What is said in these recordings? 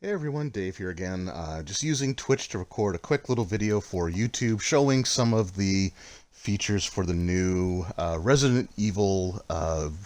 Hey everyone, Dave here again. Just using Twitch to record a quick little video for YouTube showing some of the features for the new Resident Evil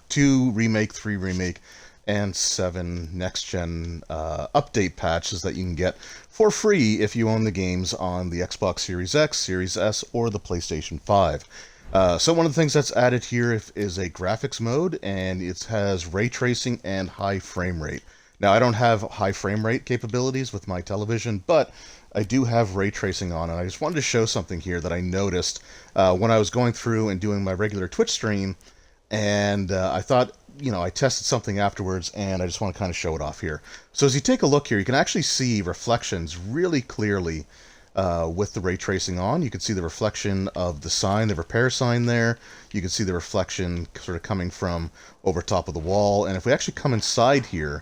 2 Remake, 3 Remake, and 7 Next Gen update patches that you can get for free if you own the games on the Xbox Series X, Series S, or the PlayStation 5. So one of the things that's added here is a graphics mode, and it has ray tracing and high frame rate. Now, I don't have high frame rate capabilities with my television, but I do have ray tracing on, and I just wanted to show something here that I noticed when I was going through and doing my regular Twitch stream, and I thought, I tested something afterwards, and I just want to kind of show it off here. So as you take a look here, you can actually see reflections really clearly with the ray tracing on. You can see the reflection of the sign, the repair sign there. You can see the reflection sort of coming from over top of the wall, and if we actually come inside here,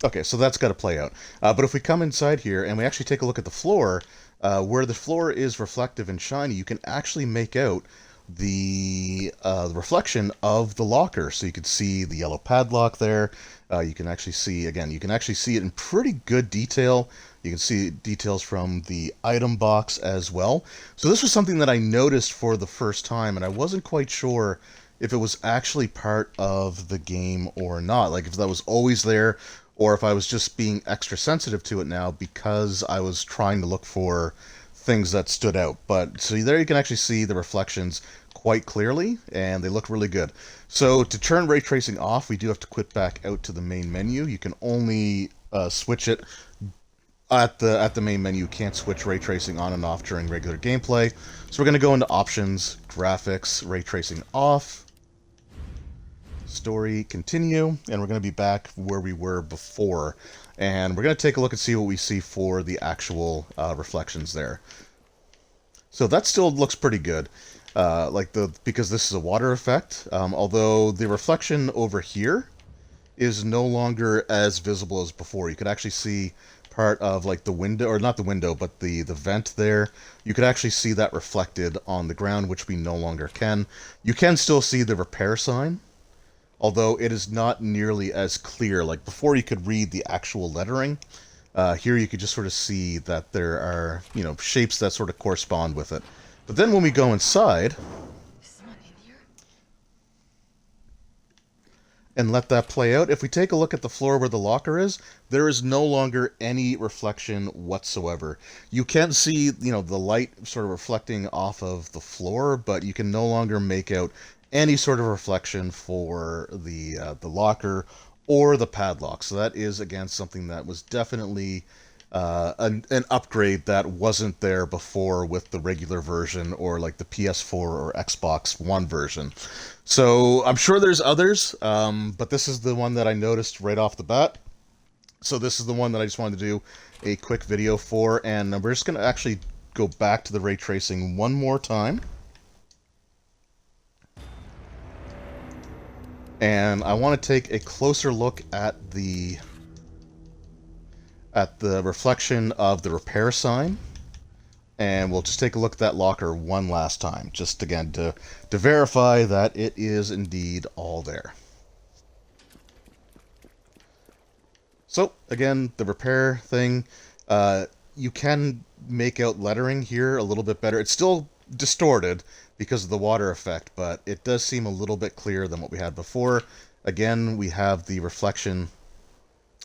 okay, so that's got to play out. But if we come inside here and we actually take a look at the floor, where the floor is reflective and shiny, you can actually make out the reflection of the locker. So you can see the yellow padlock there. You can actually see, again, you can actually see it in pretty good detail. You can see details from the item box as well. So this was something that I noticed for the first time, and I wasn't quite sure if it was actually part of the game or not. Like if that was always there, or if I was just being extra sensitive to it now because I was trying to look for things that stood out. But so there you can actually see the reflections quite clearly, and they look really good. So to turn ray tracing off, we do have to quit back out to the main menu. You can only switch it at the main menu. You can't switch ray tracing on and off during regular gameplay. So we're going to go into options, graphics, ray tracing off, story, continue, and we're going to be back where we were before, and we're going to take a look and see what we see for the actual reflections there. So that still looks pretty good, because this is a water effect, although the reflection over here is no longer as visible as before. You could actually see part of like the window, or not the window, but the vent there. You could actually see that reflected on the ground, which we no longer can. You can still see the repair sign, although it is not nearly as clear. Like before you could read the actual lettering. Here you could just sort of see that there are, shapes that sort of correspond with it. But then when we go inside and let that play out, if we take a look at the floor where the locker is, there is no longer any reflection whatsoever. You can see, the light sort of reflecting off of the floor, but you can no longer make out any sort of reflection for the locker or the padlock. So that is, again, something that was definitely an upgrade that wasn't there before with the regular version or like the PS4 or Xbox One version. So I'm sure there's others, but this is the one that I noticed right off the bat. So this is the one that I just wanted to do a quick video for, and we're just going to actually go back to the ray tracing one more time. And I want to take a closer look at the reflection of the repair sign, and we'll just take a look at that locker one last time, just again to verify that it is indeed all there. So again, the repair thing, you can make out lettering here a little bit better. It's still distorted because of the water effect, but it does seem a little bit clearer than what we had before. Again, we have the reflection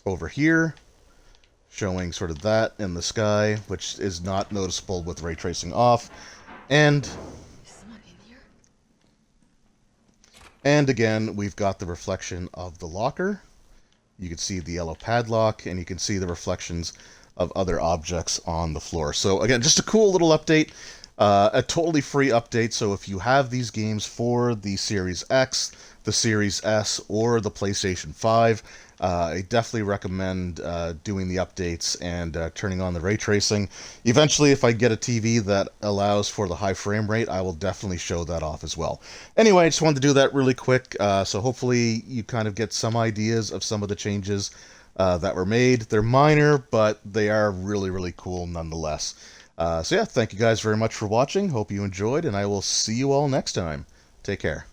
over here, showing sort of that in the sky, which is not noticeable with ray tracing off. And again, we've got the reflection of the locker. You can see the yellow padlock, and you can see the reflections of other objects on the floor. So again, just a cool little update. A totally free update, so if you have these games for the Series X, the Series S, or the PlayStation 5, I definitely recommend doing the updates and turning on the ray tracing. Eventually, if I get a TV that allows for the high frame rate, I will definitely show that off as well. Anyway, I just wanted to do that really quick, so hopefully you kind of get some ideas of some of the changes that were made. They're minor, but they are really, really cool nonetheless. So yeah, thank you guys very much for watching. Hope you enjoyed, and I will see you all next time. Take care.